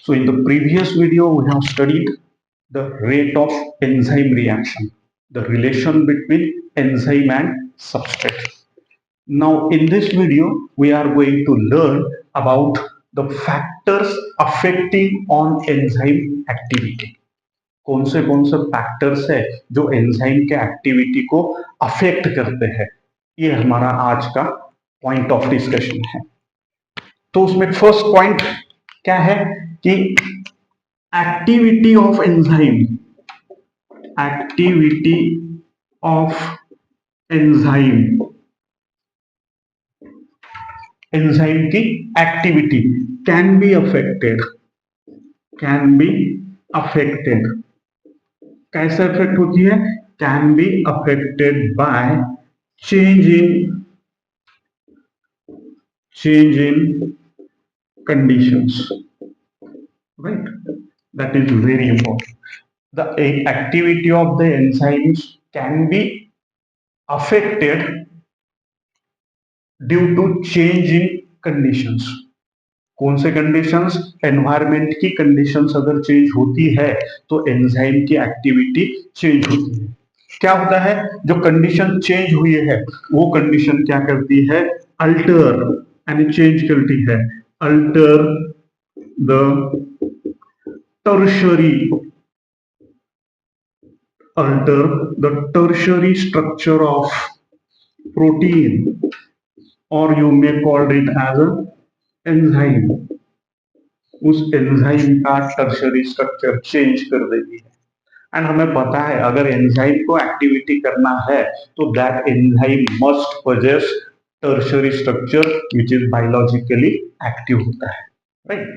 So in the previous video, we have studied the rate of enzyme reaction, the relation between enzyme and substrate. Now in this video, we are going to learn about the factors affecting on enzyme activity. कौन से factors है जो enzyme के activity को affect करते हैं, ये हमारा आज का पॉइंट ऑफ डिस्कशन है। तो उसमें फर्स्ट पॉइंट क्या है कि activity of enzyme, activity of enzyme, enzyme की activity can be affected, can be affected. कैसे अफेक्ट होती है? Can be affected by change in conditions, right? That is very important. The activity of the enzymes can be affected due to change in conditions. कौन से conditions? Environment की conditions अगर change होती है तो एंजाइम की एक्टिविटी चेंज होती है। क्या होता है? जो कंडीशन चेंज हुई है वो कंडीशन क्या करती है? अल्टर यानी चेंज करती है, alter the tertiary structure of protein, or you may call it as a enzyme. उस एंजाइम का टर्शरी स्ट्रक्चर चेंज कर देती है। एंड हमें पता है अगर एंजाइम को एक्टिविटी करना है तो that enzyme must possess tertiary structure which is biologically active होता है, right?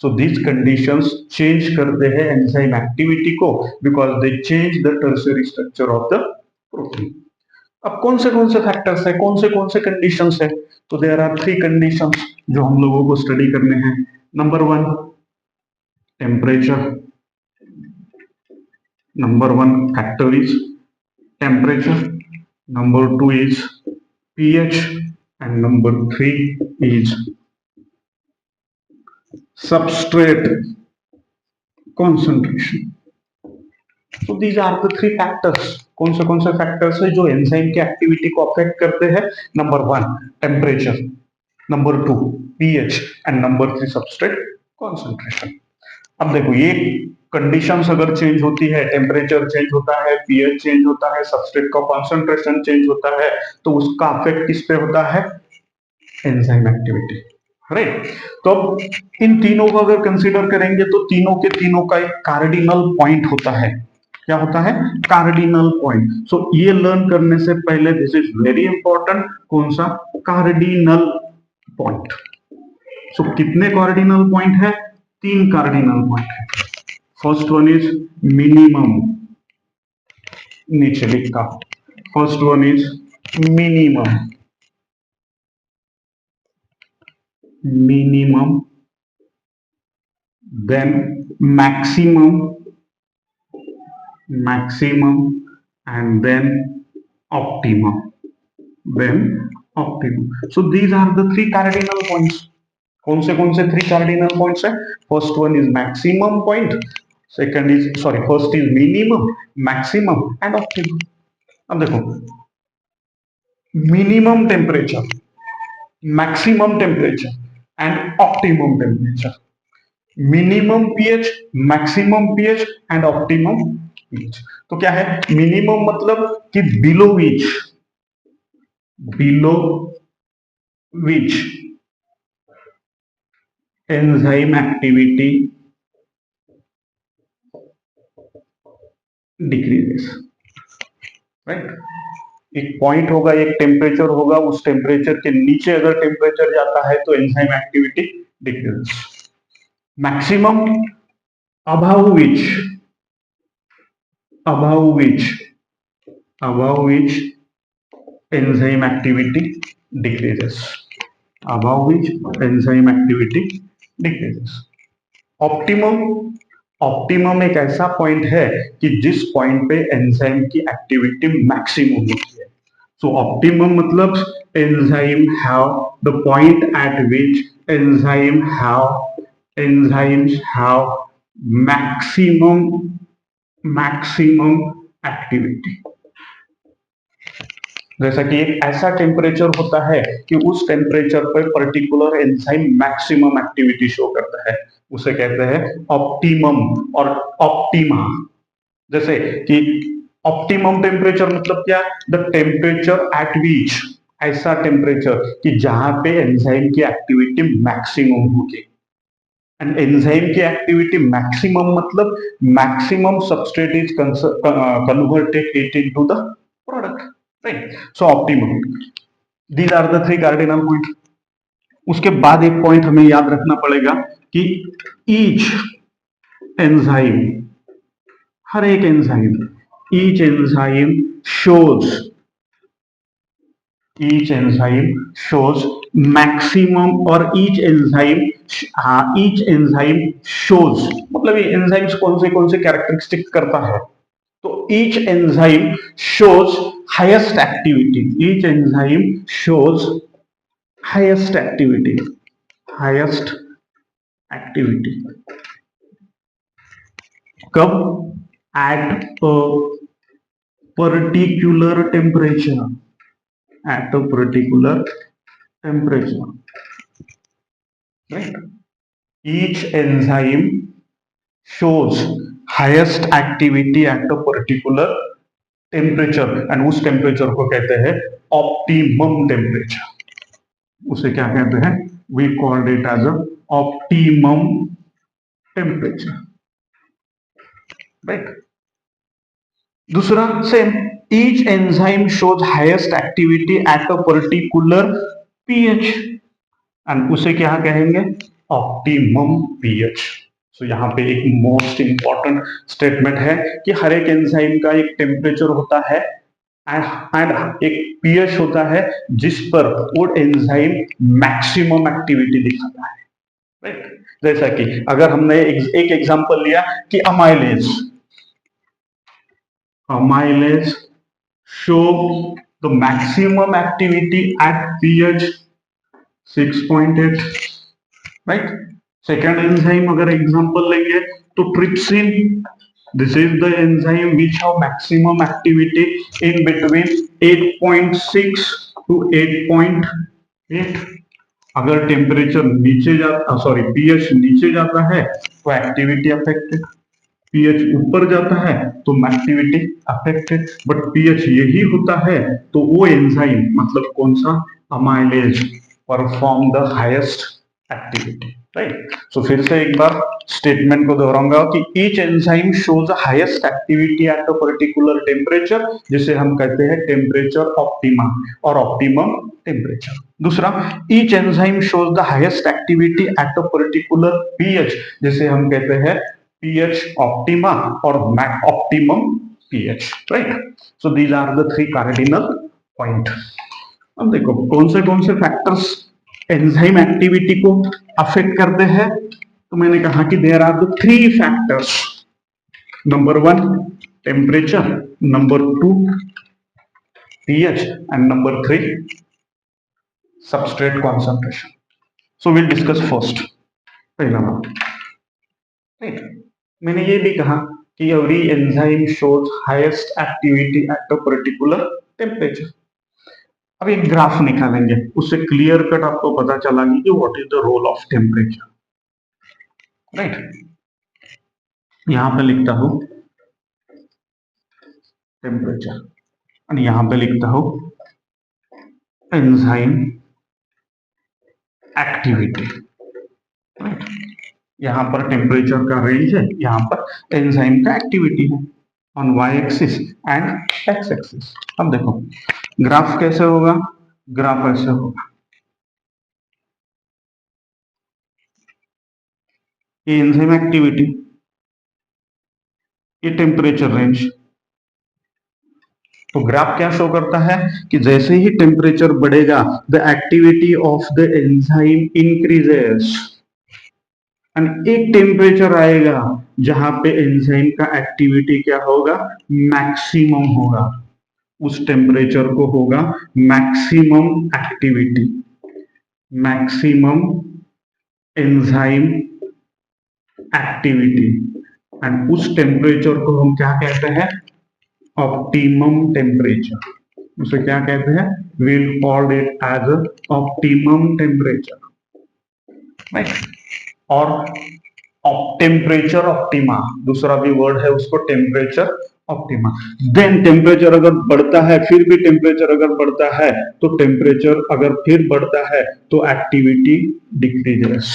So these conditions change करते हैं एंजाइम एक्टिविटी को because they change the tertiary structure of the protein. अब कौन से फैक्टर्स है, कौन से कंडीशंस है? तो देयर आर 3 कंडीशंस जो हम लोगों को स्टडी करने हैं। Number 1 temperature, number 1 factor is temperature, number 2 is pH, and number 3 is substrate concentration. So these are the 3 factors. कौन से फैक्टर्स है जो एंजाइम की एक्टिविटी को अफेक्ट करते हैं? Number 1 temperature, number 2 pH and number 3 substrate concentration. अब देखो ये कंडीशंस अगर चेंज होती है, टेम्परेचर चेंज होता है, pH चेंज होता है, सबस्ट्रेट का कॉन्सेंट्रेशन चेंज होता है, तो उसका अफेक्ट किस पे होता है? Enzyme activity, right? तो इन तीनों को अगर कंसीडर करेंगे तो तीनों के तीनों का एक कार्डिनल पॉइंट होता है। क्या होता है? Cardinal point. सो ये लर्न करने से पहले दिस इज वेरी इंपॉर्टेंट, कौन सा? Cardinal point. सो कितने कार्डिनल पॉइंट है? 3 कार्डिनल पॉइंट है। फर्स्ट वन इज मिनिमम, नीचे लिखा, first one is minimum, minimum, then maximum, and then optimum, so these are the 3 cardinal points. कौन से 3 cardinal points है? first one is maximum point, second is first is minimum, maximum and optimum. अब देखो minimum temperature, maximum temperature and optimum temperature, minimum pH, maximum pH and optimum pH. तो क्या है? Minimum मतलब कि below which enzyme activity decreases, right? एक point होगा, एक टेम्परेचर होगा, उस टेम्परेचर के नीचे अगर टेम्परेचर जाता है तो enzyme activity decreases. Maximum above which enzyme activity decreases, above which enzyme activity decreases. Optimum एक ऐसा पॉइंट है कि जिस पॉइंट पे एंजाइम की एक्टिविटी मैक्सिमम होती है। सो ऑप्टिमम मतलब enzyme have the point eight which enzyme have enzymes have maximum activity. जैसा कि एक ऐसा टेम्परेचर होता है कि उस टेम्परेचर पर particular enzyme maximum activity show करता है, उसे कहते हैं ऑप्टिमम और ऑप्टिमा। जैसे कि ऑप्टिमम टेम्परेचर मतलब क्या? द टेम्परेचर एट विच, ऐसा टेम्परेचर कि जहां पे एंजाइम की एक्टिविटी मैक्सिमम होगी। एंड एंजाइम की एक्टिविटी मैक्सिमम मतलब maximum substrate is converted it into the product, right? So optimum, these are the three cardinal point. उसके बाद एक पॉइंट हमें याद रखना पड़ेगा कि ईच एंजाइम, हर एक enzyme, each enzyme shows, each enzyme shows maximum, और each enzyme shows मतलब ये enzymes कौन से कैरेक्टरिस्टिक करता है? तो each enzyme shows highest activity, each enzyme shows highest activity कब? at a particular temperature, at a particular temperature, right? Each enzyme shows highest activity at a particular temperature, and उस temperature को कहते हैं optimum temperature. उसे क्या कहते हैं? we called it as a optimum temperature, right? दूसरा same, each enzyme shows highest activity at a particular pH, and उसे क्या कहेंगे? Optimum pH. सो यहाँ पे एक मोस्ट इंपॉर्टेंट स्टेटमेंट है कि हर एक एंजाइम का एक टेम्परेचर होता है एंड एक पीएच होता है जिस पर वो एंजाइम मैक्सिमम एक्टिविटी दिखाता है, राइट? जैसा कि अगर हमने एक एग्जांपल लिया कि amylase show the maximum activity at pH 6.8, right? Second enzyme अगर एग्जांपल लेंगे तो trypsin, this is the enzyme which have maximum activity in between 8.6 to 8.8। अगर टेम्परेचर नीचे जाता, सॉरी पीएच नीचे जाता है तो एक्टिविटी अफेक्टेड, पीएच ऊपर जाता है तो एक्टिविटी अफेक्टेड, बट पीएच यही होता है तो वो एंजाइम मतलब कौन सा? Amylase perform the highest activity, right? So फिर से एक बार स्टेटमेंट को दोहराऊंगा कि each enzyme shows highest activity at a particular temperature, जिसे हम कहते हैं टेम्परेचर ऑप्टिमा और ऑप्टिमम टेम्परेचर। दूसरा, each enzyme shows the highest activity at a particular pH, जिसे हम कहते हैं पीएच ऑप्टिमा और optimum pH, right? So these are the three cardinal point. अब देखो कौन से फैक्टर्स एंजाइम एक्टिविटी को अफेक्ट करते हैं। तो मैंने कहा कि there are the three factors, number 1 temperature, number 2 pH, and number 3 substrate concentration. So will discuss first, पहला बात, मैंने ये भी कहा कि every enzyme shows highest activity at a particular temperature. अब एक ग्राफ निकालेंगे, उससे क्लियर कट आपको पता चला कि what is the role of temperature, right? यहां पे लिखता हूं टेम्परेचर और यहां पे लिखता हूं एंजाइम एक्टिविटी, राइट? यहां पर टेम्परेचर का रेंज है, यहां पर एंजाइम का एक्टिविटी है on Y axis and X axis. अब देखो ग्राफ कैसे होगा, ग्राफ ऐसे होगा, ये एंजाइम एक्टिविटी, ये टेम्परेचर रेंज। तो ग्राफ क्या शो करता है कि जैसे ही टेम्परेचर बढ़ेगा the activity of the enzyme increases, and एक टेम्परेचर आएगा जहां पे एंजाइम का एक्टिविटी क्या होगा? मैक्सिमम होगा। उस टेम्परेचर को होगा maximum activity, maximum enzyme activity, and उस टेम्परेचर को हम क्या कहते हैं? Optimum temperature. उसे क्या कहते हैं? we'll call it as a optimum temperature, right? और टेम्परेचर ऑप्टिमा, दूसरा भी वर्ड है उसको, टेम्परेचर ऑप्टिमा। देन टेम्परेचर अगर बढ़ता है, फिर भी टेम्परेचर अगर बढ़ता है, तो टेम्परेचर अगर फिर बढ़ता है तो activity decreases,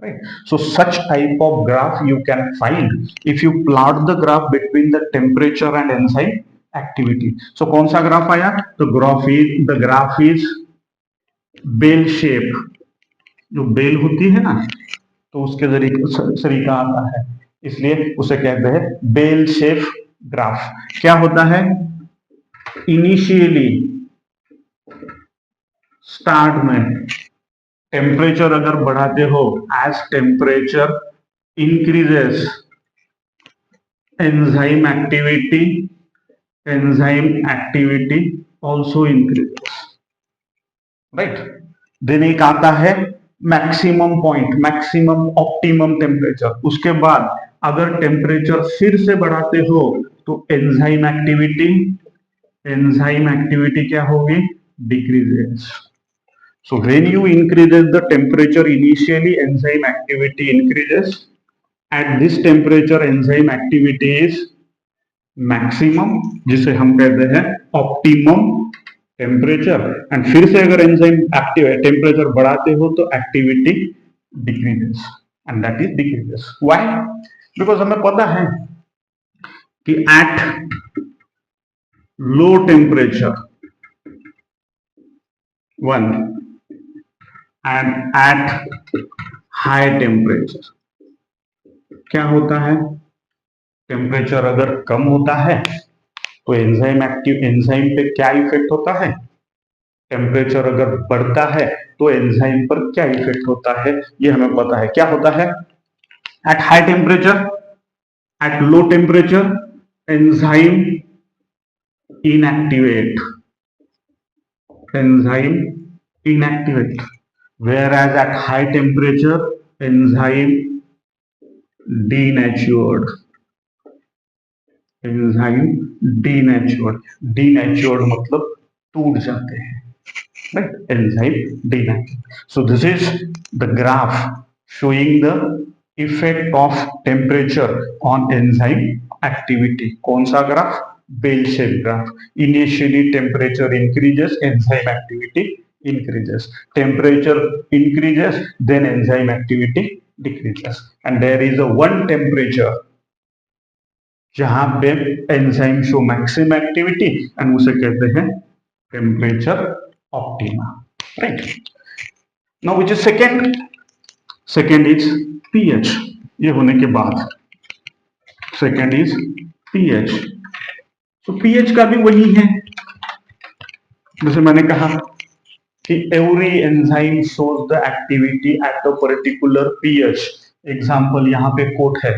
right? So such type of graph you can find if you plot the graph between the temperature and enzyme activity. So कौन सा ग्राफ आया? तो the graph is bell shape. जो बेल होती है ना, तो उसके सरीका आता है, इसलिए उसे कहते हैं बेल शेप ग्राफ। क्या होता है? इनिशियली स्टार्ट में टेम्परेचर अगर बढ़ाते हो, as temperature increases enzyme activity also increases, right? Then एक आता है maximum point, maximum optimum temperature. उसके बाद अगर टेम्परेचर फिर से बढ़ाते हो तो एंजाइम एक्टिविटी क्या होगी? Decreases. So when you increases the temperature initially, enzyme activity increases. At this temperature, enzyme activity is maximum, जिसे हम कहते हैं optimum temperature. And फिर से अगर enzyme active है, temperature बढ़ाते हो तो activity decreases, and that is decreases. Why? Because हमें पता है कि at low temperature 1 and at high temperature क्या होता है? टेम्परेचर अगर कम होता है तो एंजाइम पे क्या इफेक्ट होता है? टेम्परेचर अगर बढ़ता है तो एंजाइम पर क्या इफेक्ट होता है, ये हमें पता है। क्या होता है? At high temperature, at low temperature enzyme inactivate, whereas at high temperature enzyme denatured, मतलब टूट जाते हैं, right? Enzyme denatured. So this is the graph showing the effect of temperature on enzyme activity. कौन सा ग्राफ? Bell shape graph. Initially temperature increases, enzyme activity increases. Temperature increases, then enzyme activity decreases. And there is a one temperature जहां पे enzyme show maximum activity, and उसे कहते हैं temperature optima, right? Now which is second is pH. ये होने के बाद second is pH. तो पीएच का भी वही है, जैसे मैंने कहा कि every enzyme shows the activity at a particular pH. Example यहाँ पे कोट है,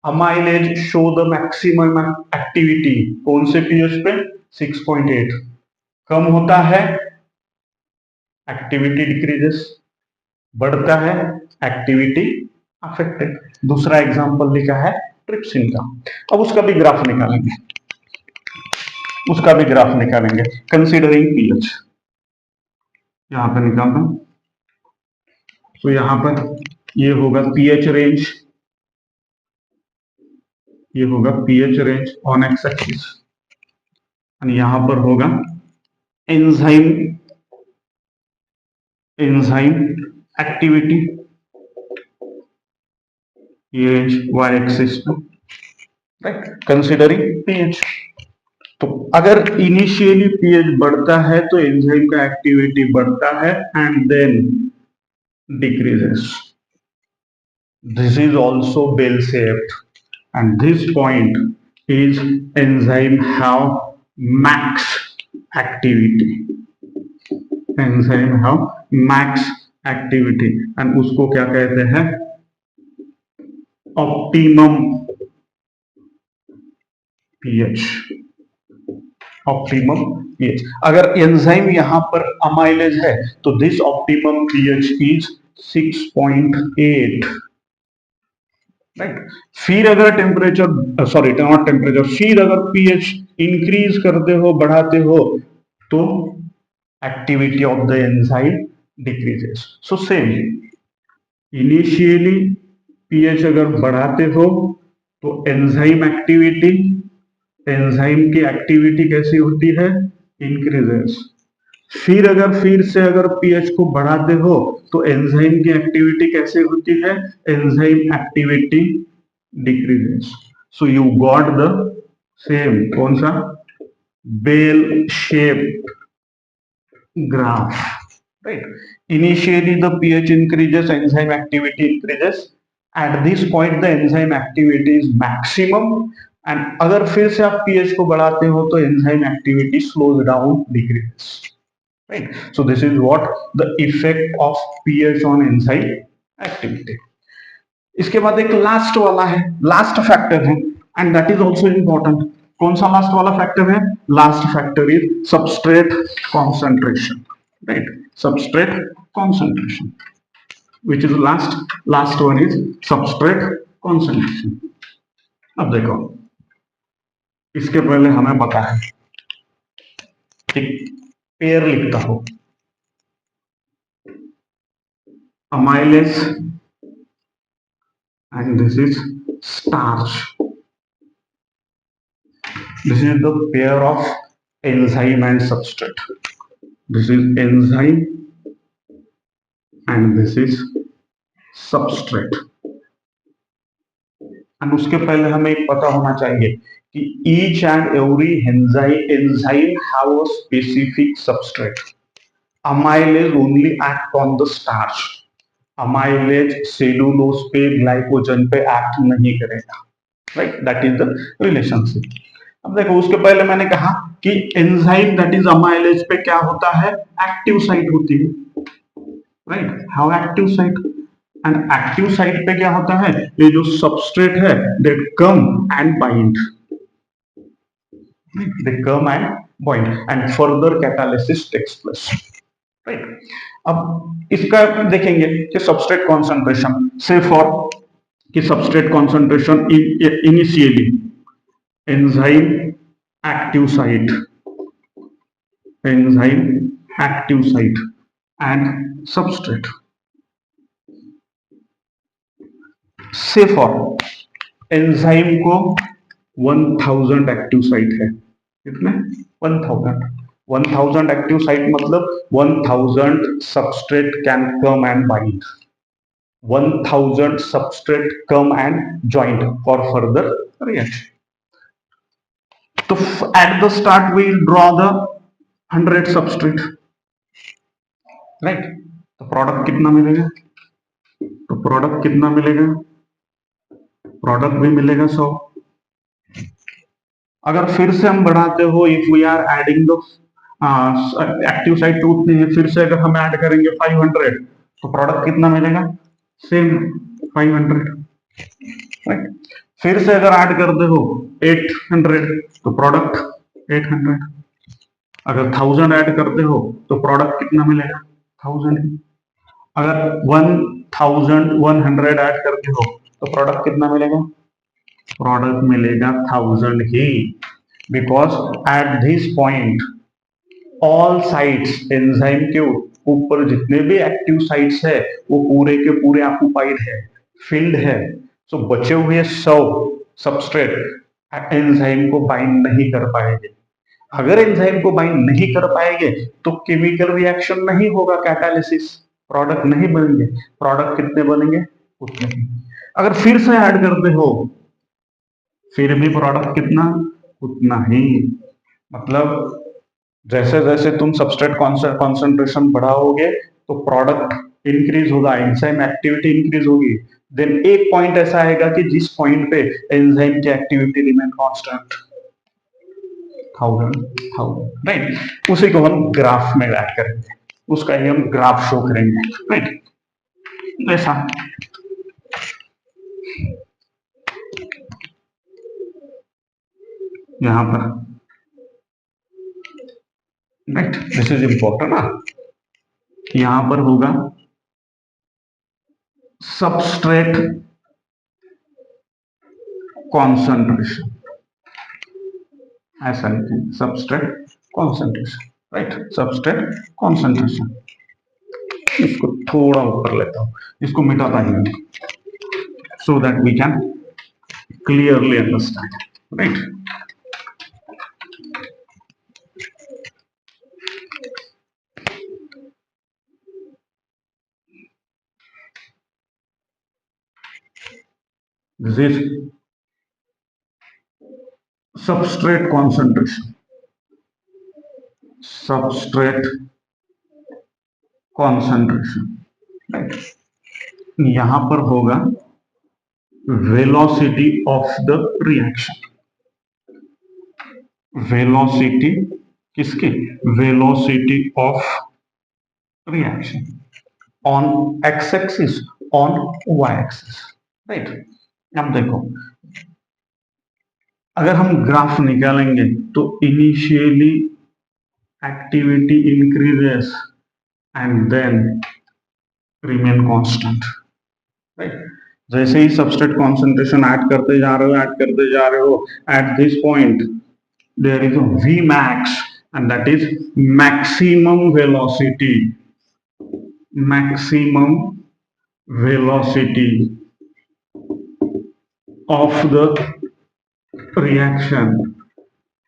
amylase show the maximum activity कौन से पीएच पे? 6.8। कम होता है एक्टिविटी डिक्रीजेस, बढ़ता है एक्टिविटी अफेक्टेड। दूसरा एग्जांपल लिखा है ट्रिप्सिन का। अब उसका भी ग्राफ निकालेंगे, कंसीडरिंग पीएच। यहां पर निकालता हूं, तो यहां पर ये होगा पीएच रेंज, ये होगा pH range on X axis, और यहां पर होगा एंजाइम एक्टिविटी, ये रेंज वाई एक्सिस पे, राइट? Considering pH. तो अगर इनिशियली पीएच बढ़ता है तो एंजाइम का एक्टिविटी बढ़ता है and then decreases. This is also bell shaped, and this point is enzyme have max activity, and उसको क्या कहते हैं? Optimum pH. अगर एंजाइम यहां पर अमाइलेज है तो this optimum pH is 6.8, right. फिर अगर टेम्परेचर, सॉरी नॉट टेम्परेचर, फिर अगर पीएच इंक्रीज करते हो, बढ़ाते हो, तो activity of the enzyme decreases. So same, initially pH अगर बढ़ाते हो तो एंजाइम एक्टिविटी, एंजाइम की एक्टिविटी कैसी होती है, इंक्रीजेस। फिर अगर फिर से अगर पीएच को बढ़ाते हो तो एंजाइम की एक्टिविटी कैसे होती है, enzyme activity decreases. So you got the same, कौन सा, bell shape graph, right? Initially the pH increases, enzyme activity increases. At this point the enzyme activity is maximum, and अगर फिर से आप pH को बढ़ाते हो तो enzyme activity slows down, decreases, right? So this is what the effect of pH on enzyme activity. इसके बाद एक लास्ट वाला है, लास्ट फैक्टर है, and that is also important. कौन सा लास्ट वाला फैक्टर है, last factor is substrate concentration, right, substrate concentration, which is last one is substrate concentration. अब देखो, इसके पहले हमें पता है, एक पेयर लिखता हो, amylase and this is starch. This is the pair of enzyme and substrate. This is enzyme and this is substrate. and उसके पहले हमें एक पता होना चाहिए कि each and every enzyme have a specific substrate. Amylase only act on the starch. Amylase cellulose पे, glycogen पे एक्ट नहीं करेगा, right, that is the relationship. अब देखो, उसके पहले मैंने कहा कि एंजाइम दैट इज अमाइलेज पे क्या होता है, एक्टिव साइट होती है, right, how active site, and active site पे क्या होता है, ये जो सबस्ट्रेट है that come and bind, they come and bind and further catalysis takes place, right. अब इसका देखेंगे कि सबस्ट्रेट कॉन्सेंट्रेशन, से फॉर कि substrate concentration initially enzyme active site, enzyme active site and substrate, say for enzyme को 1000 active site है, कितने, 1000 active site, मतलब 1000 substrate can come and bind, 1000 substrate come and joint for further reaction. तो at the start we draw the 100 substrate, right, तो product कितना मिलेगा, तो product कितना मिलेगा, प्रोडक्ट भी मिलेगा 100। अगर फिर से हम बढ़ाते हो, if we are adding the active site to उतनी है, फिर से अगर हम ऐड करेंगे 500, तो प्रोडक्ट कितना मिलेगा, सेम 500, राइट। फिर से अगर ऐड करते हो 800, तो प्रोडक्ट 800। अगर 1000 ऐड करते हो तो प्रोडक्ट कितना मिलेगा, 1000 ही। अगर 1100 ऐड करते हो तो प्रोडक्ट कितना मिलेगा, प्रोडक्ट मिलेगा 1000 ही, because at this point all sites, enzyme के ऊपर जितने भी एक्टिव साइट्स है वो पूरे के पूरे ऑक्युपाइड है, फिल्ड है। सो बचे हुए 100 सबस्ट्रेट एंजाइम को बाइंड नहीं कर पाएंगे। अगर एंजाइम को बाइंड नहीं कर पाएंगे तो केमिकल रिएक्शन नहीं होगा, कैटालिसिस, प्रोडक्ट नहीं बनेंगे। प्रोडक्ट कितने बनेंगे, उतने ही। अगर फिर से ऐड करते हो फिर भी प्रोडक्ट कितना, उतना ही। मतलब जैसे जैसे तुम सबस्ट्रेट कॉन्सेंट्रेशन बढ़ाओगे तो प्रोडक्ट इंक्रीज होगा, एंजाइम एक्टिविटी इंक्रीज होगी। देन एक पॉइंट ऐसा आएगा कि जिस पॉइंट पे एंजाइम की एक्टिविटी रिमेन कांस्टेंट, 1000, राइट। उसी को हम ग्राफ में ऐड करेंगे, उसका ही हम ग्राफ शो करेंगे, राइट, ऐसा। यहां पर, राइट, दिस इज इंपॉर्टेंट ना, यहां पर होगा सबस्ट्रेट कॉन्सेंट्रेशन, ऐसा लिखेंगे substrate concentration, right, substrate concentration. इसको थोड़ा ऊपर लेता हूं, इसको मिटाता ही नहीं, so that we can clearly understand, right? This is substrate concentration, substrate concentration, right? यहां पर होगा velocity of the reaction, velocity किसकी, velocity of reaction on X axis, on Y axis, right. अब देखो, अगर हम ग्राफ निकालेंगे तो initially activity increases and then remain constant, right. जैसे ही सबस्ट्रेट कॉन्सेंट्रेशन ऐड करते जा रहे हो, ऐड करते जा रहे हो, at this point there is a V max and that is maximum velocity, maximum velocity of the reaction,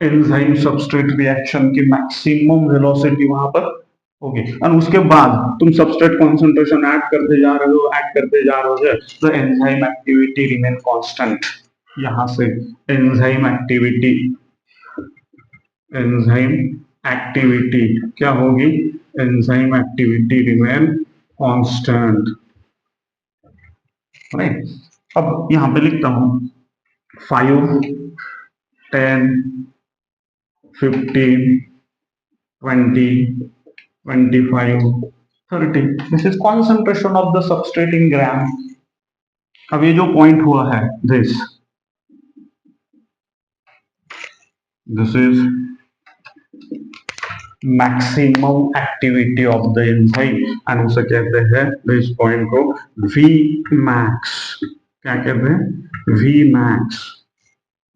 enzyme substrate reaction की मैक्सिमम वेलोसिटी वहां पर होगी। और उसके बाद तुम सबस्ट्रेट कॉन्सेंट्रेशन ऐड करते जा रहे हो, ऐड करते जा रहे हो, तो एंजाइम एक्टिविटी रिमेन कांस्टेंट। यहां से एंजाइम एक्टिविटी, एंजाइम एक्टिविटी क्या होगी, enzyme activity remain constant, right. अब यहां पे लिखता हूं 5, 10, 15, 20, 25, 30, this is concentration of the substrate in gram. अब ये जो पॉइंट हुआ है, this is maximum activity of the enzyme and उसे कहते हैं, इस पॉइंट को वी मैक्स। क्या कहते हैं, वी मैक्स,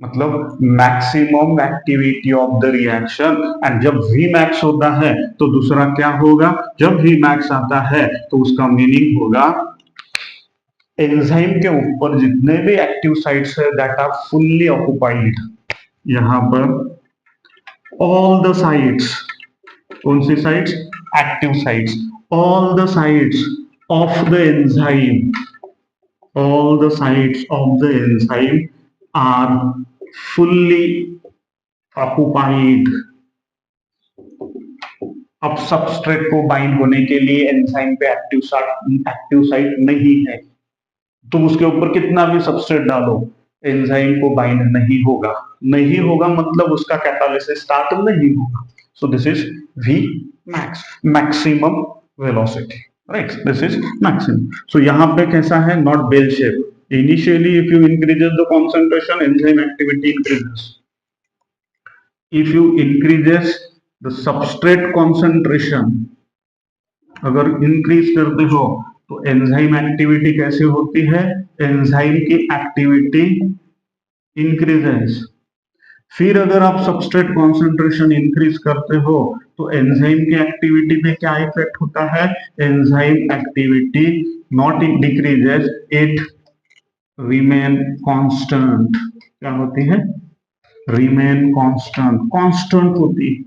मतलब maximum activity of the reaction. And जब वी मैक्स होता है तो दूसरा क्या होगा, जब वी मैक्स आता है तो उसका मीनिंग होगा एंजाइम के ऊपर जितने भी एक्टिव साइट्स है दैट आर फुल्ली ऑक्युपाइड। यहां पर ऑल द साइट्स, कौन सी sites, active sites, all the sites of the enzyme, all the sites of the enzyme are fully occupied। अब सबस्ट्रेट को बाइंड होने के लिए एंजाइम पे एक्टिव साइट नहीं है, तुम उसके ऊपर कितना भी सबस्ट्रेट डालो एंजाइम को बाइंड नहीं होगा। नहीं होगा मतलब उसका कैटालिसिस स्टार्ट नहीं होगा। So this is V max, maximum velocity, right, this is maximum. So यहां पे कैसा है, not bell shape. Initially if you increases the concentration, enzyme activity increases. If you increases the substrate concentration, अगर increase करते हो तो enzyme activity कैसे होती है, एंजाइम की एक्टिविटी इंक्रीजेस। फिर अगर आप सबस्ट्रेट कॉन्सेंट्रेशन इंक्रीज करते हो तो एंजाइम की एक्टिविटी पे क्या इफेक्ट होता है, enzyme activity not decreases, it remain constant. क्या होती है, रिमेन कांस्टेंट, कांस्टेंट होती है,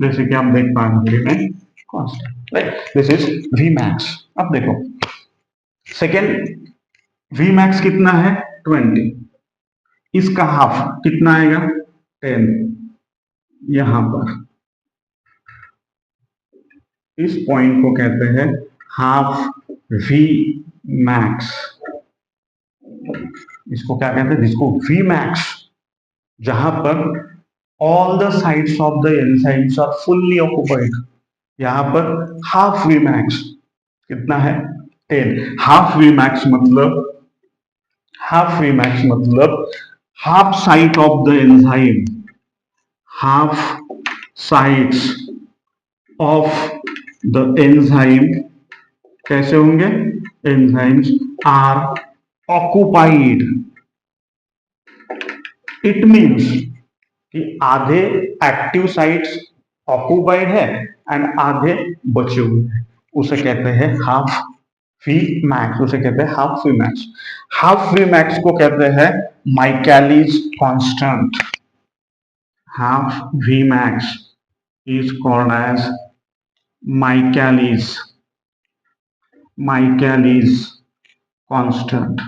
जैसे कि आप देख पा रहे हैं, remain constant, right. This is V max. अब देखो सेकेंड, वी मैक्स कितना है, 20, इसका हाफ कितना आएगा, 10। यहां पर इस पॉइंट को कहते हैं हाफ वी मैक्स। इसको क्या कहते हैं, इसको वी मैक्स, जहां पर all the sides of the enzymes are fully occupied. यहां पर हाफ वी मैक्स कितना है, 10। हाफ वी मैक्स मतलब, हाफ वी मैक्स मतलब half site of the enzyme, half sites of the enzyme कैसे होंगे, enzymes are occupied, it means कि आधे एक्टिव साइट्स ऑक्यूपाइड है एंड आधे बचे हुए हैं, उसे कहते हैं हाफ वी मैक्स, उसे कहते हैं half V max. Half V max को कहते हैं Michaelis constant. Half V max is called as Michaelis constant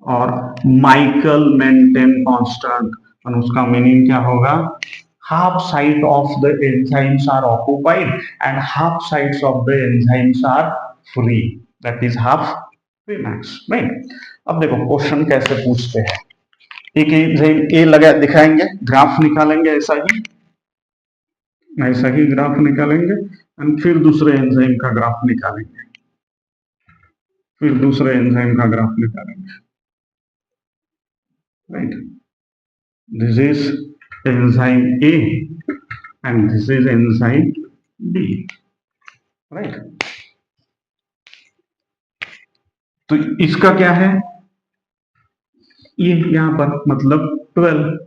और माइकल मेंटेन कांस्टेंट। और उसका मीनिंग क्या होगा? Half side of the enzymes are occupied and half sides of the enzymes are free, that is half Vmax, right. अब देखो question कैसे पूछते हैं। एक एंजाइम ए लगा दिखाएंगे, ग्राफ निकालेंगे, ऐसा ही ग्राफ निकालेंगे एंड फिर दूसरे एंजाइम का ग्राफ निकालेंगे, फिर दूसरे एंजाइम का ग्राफ निकालेंगे, right. This is enzyme A and this is enzyme B, right. तो इसका क्या है, ये यहां पर मतलब 12,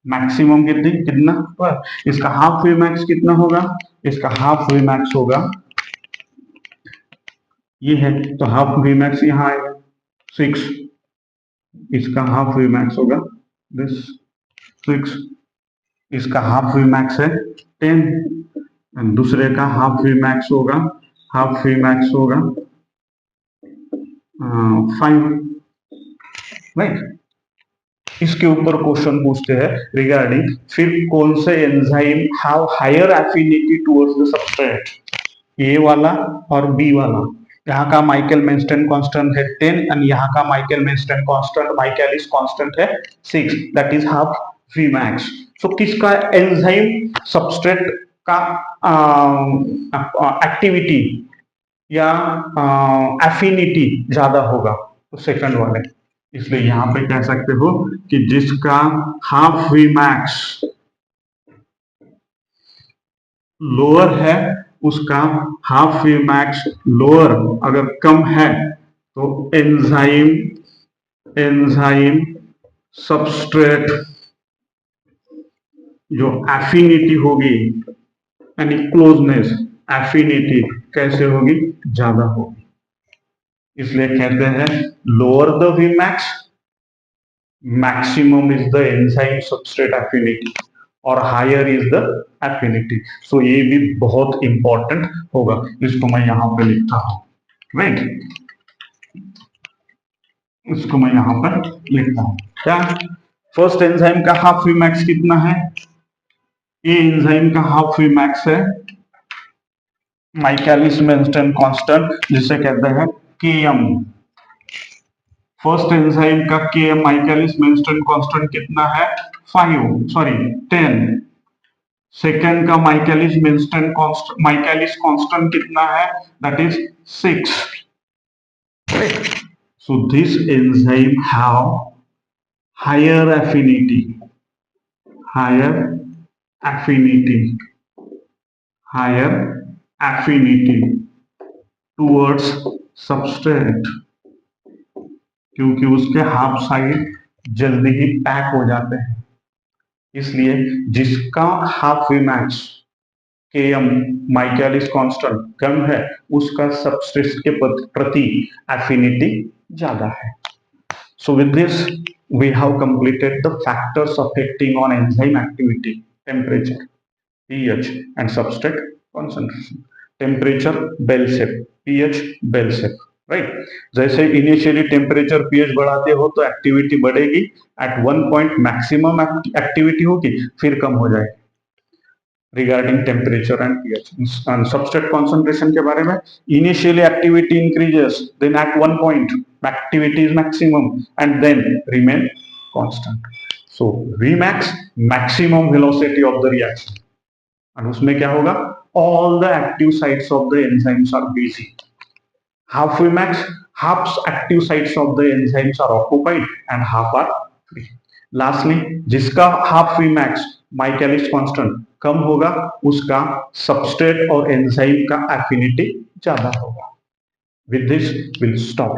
मैक्सिमम कितना 12। इसका हाफ वी मैक्स कितना होगा? इसका हाफ वी मैक्स होगा ये है, तो हाफ वी मैक्स यहां आएगा 6। इसका हाफ वी मैक्स होगा दिस 6। इसका हाफ वी मैक्स है 10 एंड दूसरे का हाफ वी मैक्स होगा, हाफ वी मैक्स होगा 5, राइट। इसके ऊपर क्वेश्चन पूछते हैं रिगार्डिंग फिर कौन से enzyme have higher affinity towards the substrate, A वाला और बी वाला। यहाँ का माइकल मेंस्टन कांस्टेंट है 10 एंड यहाँ का Michael Menten constant Michaelis constant है 6, that is half V max. So किसका एंजाइम सबस्ट्रेट का एक्टिविटी या एफिनिटी ज्यादा होगा? तो सेकंड वाले। इसलिए यहां पे कह सकते हो कि जिसका हाफ वी मैक्स लोअर है उसका हाफ वी मैक्स लोअर अगर कम है तो एंजाइम सबस्ट्रेट जो एफिनिटी होगी यानी क्लोजनेस, एफिनिटी कैसे होगी? ज्यादा होगी। इसलिए कहते हैं lower the V max maximum is the enzyme substrate affinity और higher is the affinity. So ये भी बहुत इंपॉर्टेंट होगा, इसको मैं यहां पे लिखता हूं, राइट। इसको मैं यहां पर लिखता हूं क्या? फर्स्ट एंजाइम का हाफ वी मैक्स कितना है? ये एंजाइम का हाफ वी मैक्स है माइकलिस मेंस्टन कांस्टेंट, जिसे कहते हैं Km। फर्स्ट एंजाइम का Km माइकलिस मेंस्टन कांस्टेंट कितना है? 10। सेकेंड का माइकलिस कांस्टेंट कितना है? That is 6। So this enzyme have higher affinity towards substrate, क्योंकि उसके हाफ साइड जल्दी ही पैक हो जाते हैं। इसलिए जिसका half V max Km Michaelis constant कम है उसका सबस्ट्रेट के प्रति एफिनिटी ज्यादा है। So with this we have completed the factors affecting on enzyme activity: temperature, pH and substrate concentration. Temperature bell shape, pH bell shape, right. जैसे initially temperature pH बढ़ाते हो तो एक्टिविटी बढ़ेगी, at one point maximum activity होगी फिर कम हो जाएगी। Regarding temperature and pH and substrate concentration के बारे में, initially activity increases, then at one point activity is maximum and then remain constant. So Vmax maximum velocity of the reaction, और उसमें क्या होगा? All the active sites of the enzymes are busy. Half Vmax, half active sites of the enzymes are occupied and half are free. Lastly, जिसका half Vmax Michaelis constant कम होगा उसका substrate और enzyme का affinity ज्यादा होगा। With this, we'll stop.